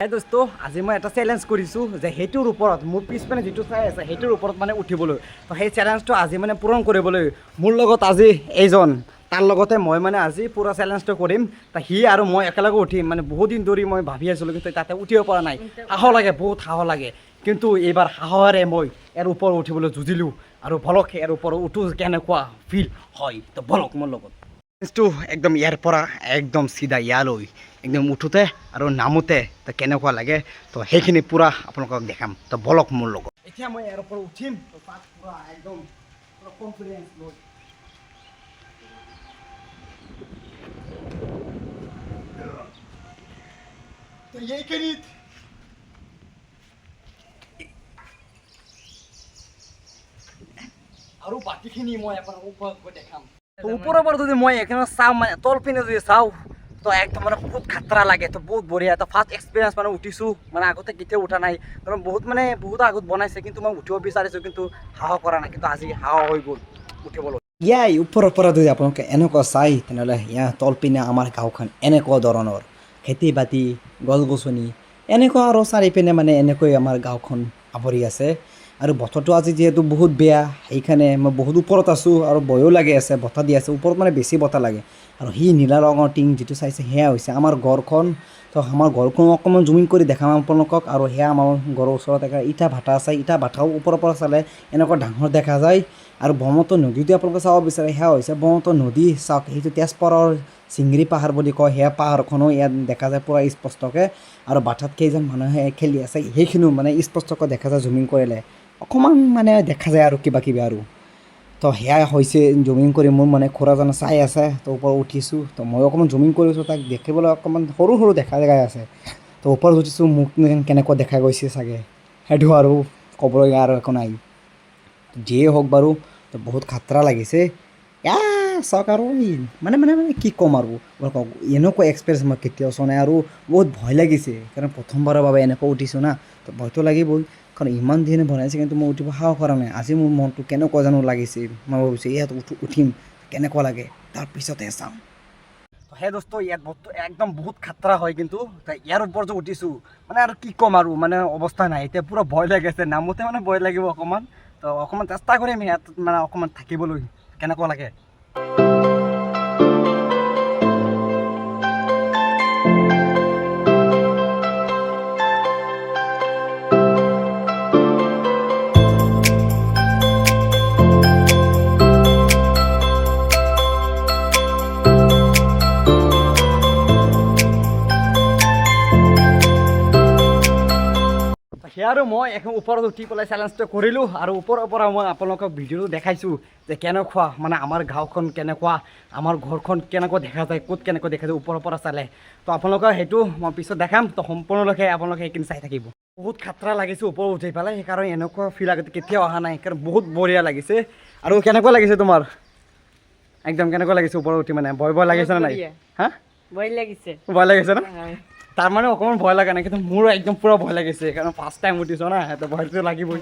দোস্ত আজি মই এটা চেলেঞ্জ কৰিছোঁ যে সেইটোৰ ওপৰত মোৰ পিছপিনে যিটো চাই আছে সেইটোৰ ওপৰত মানে উঠিবলৈ তো সেই চেলেঞ্জটো আজি মানে পূৰণ কৰিবলৈ মোৰ লগত আজি এইজন তাৰ লগতে মই মানে আজি পূৰা চেলেঞ্জটো কৰিম সি আৰু মই একেলগে উঠিম মানে বহুত দিন ধৰি মই ভাবি আছিলোঁ কিন্তু তাতে উঠিব পৰা নাই সাহস লাগে বহুত সাহস লাগে কিন্তু এইবাৰ সাহসেৰে মই ইয়াৰ ওপৰত উঠিবলৈ যুঁজিলোঁ আৰু বলক ইয়াৰ ওপৰত উঠো কেনেকুৱা ফিল হয় তো বলক মোৰ লগত একদম ইয়াৰ পৰা একদম চিধা ইয়ালৈ একদম উঠোতে আৰু নামোতে তো কেনেকুৱা লাগে তো সেইখিনি পূৰা আপোনালোকক দেখাম তো বলক মোৰ লগত এতিয়া মই ইয়াৰ ওপৰত উঠিম তো তাত পূৰা একদম পূৰা কনফিডেঞ্চ লৈ তো এইখিনিত আৰু বাকীখিনি মই আপোনাক ওপৰত গৈ দেখাম ওপৰৰ পৰা যদি মই এখানে চাওঁ মানে তল পিনে যদি চাওঁ তো একদম মানে বহুত খাতৰা লাগে তো বহুত বঢ়িয়া তো ফাৰ্ষ্ট এক্সপিৰিয়েঞ্চ মানে উঠিছোঁ মানে আগতে কেতিয়াও উঠা নাই কাৰণ বহুত আগত বনাইছে কিন্তু মই উঠিব বিচাৰিছোঁ কিন্তু সাহস কৰা নাই কিন্তু আজি সাহস হৈ গ'ল উঠিবলৈ ইয়াই ওপৰৰ পৰা যদি আপোনালোকে এনেকুৱা চাই তেনেহ'লে ইয়াৰ তল পিনে আমাৰ গাঁওখন এনেকুৱা ধৰণৰ খেতি বাতি গছ গছনি এনেকুৱা আৰু চাৰিপিনে মানে এনেকৈ আমাৰ গাঁওখন আৱৰি আছে আৰু বতৰটো আজি যিহেতু বহুত বেয়া সেইকাৰণে মই বহুত ওপৰত আছোঁ আৰু ভয়ো লাগি আছে বতাহ দি আছে ওপৰত মানে বেছি বতাহ লাগে আৰু সি নীলা ৰঙৰ টিং যিটো চাইছে সেয়া হৈছে আমাৰ ঘৰখন তো আমাৰ ঘৰখন অকণমান জুমিং কৰি দেখাম আপোনালোকক আৰু সেয়া আমাৰ ঘৰৰ ওচৰত এটা ইটা ভাটা আছে ইটা ভাটাও ওপৰৰ পৰা চালে এনেকুৱা ডাঙৰ দেখা যায় আৰু ব্ৰহ্মপুত্ৰ নদী যদি আপোনালোকে চাব বিচাৰে সেয়া হৈছে ব্ৰহ্মপুত্ৰ নদী চাওক সেইটো তেজপুৰৰ চিংৰি পাহাৰ বুলি কয় সেয়া পাহাৰখনো ইয়াত দেখা যায় পূৰা স্পষ্টকৈ আৰু ভাটাত কেইজন মানুহে খেলি আছে সেইখিনিও মানে স্পষ্টকৈ দেখা যায় জুমিং কৰিলে অকণমান মানে দেখা যায় আৰু কিবা কিবি আৰু তো সেয়া হৈছে জুমিং কৰি মোৰ মানে খুৰাজনে চাই আছে তো ওপৰত উঠিছোঁ তো মই অকণমান জুমিং কৰিছোঁ তাক দেখিবলৈ অকণমান সৰু সৰু দেখা যায় আছে তো ওপৰত উঠিছোঁ মোক কেনেকুৱা দেখা গৈছে চাগে সেইটো আৰু ক'বলৈ আৰু একো নাই যিয়ে হওক বাৰু তো বহুত খাতৰা লাগিছে চাওক আৰু মানে মানে মানে কি ক'ম আৰু এনেকুৱা এক্সপিৰিয়েঞ্চ মই কেতিয়াও চোৱা নাই আৰু বহুত ভয় লাগিছে কাৰণ প্ৰথমবাৰৰ বাবে এনেকুৱা উঠিছোঁ না তো ভয়টো লাগিবই কাৰণ ইমান দিনে বনাইছে কিন্তু মই উঠিব সাহস কৰা নাই আজি মোৰ মনটো কেনেকুৱা জানো লাগিছে মই ভাবিছোঁ ইয়াত উঠিম কেনেকুৱা লাগে তাৰপিছতহে চাম সেই দোস্ত ইয়াত বস্তু একদম বহুত খাতৰা হয় কিন্তু ইয়াৰ ওপৰত যে উঠিছোঁ মানে আৰু কি ক'ম আৰু মানে অৱস্থা নাই এতিয়া পূৰা ভয় লাগিছে নামোতে মানে ভয় লাগিব অকণমান তো অকণমান চেষ্টা কৰিম ইয়াত মানে অকণমান থাকিবলৈ কেনেকুৱা লাগে সেয়াৰো মই এখন ওপৰত উঠি পেলাই চেলেঞ্জটো কৰিলোঁ আৰু ওপৰৰ পৰা মই আপোনালোকক ভিডিঅ'টো দেখাইছোঁ যে কেনেকুৱা মানে আমাৰ গাঁওখন কেনেকুৱা আমাৰ ঘৰখন কেনেকুৱা দেখা যায় ক'ত কেনেকুৱা দেখা যায় ওপৰৰ পৰা চালে তো আপোনালোকক সেইটো মই পিছত দেখাম তো সম্পূৰ্ণলৈকে আপোনালোকে সেইখিনি চাই থাকিব বহুত খাতৰা লাগিছে ওপৰত উঠি পেলাই সেইকাৰণে এনেকুৱা ফিল আগতে কেতিয়াও অহা নাই সেইকাৰণে বহুত বঢ়িয়া লাগিছে আৰু কেনেকুৱা লাগিছে তোমাৰ একদম কেনেকুৱা লাগিছে ওপৰত উঠি মানে ভয় ভয় লাগিছে নে নাই হা ভয় লাগিছে না তাৰ মানে অকণমান ভয় লগা নাই কিন্তু মোৰ একদম পূৰা ভয় লাগিছে কাৰণ ফাৰ্ষ্ট টাইম উঠিছোঁ না সেইটো ভয়টো লাগিবই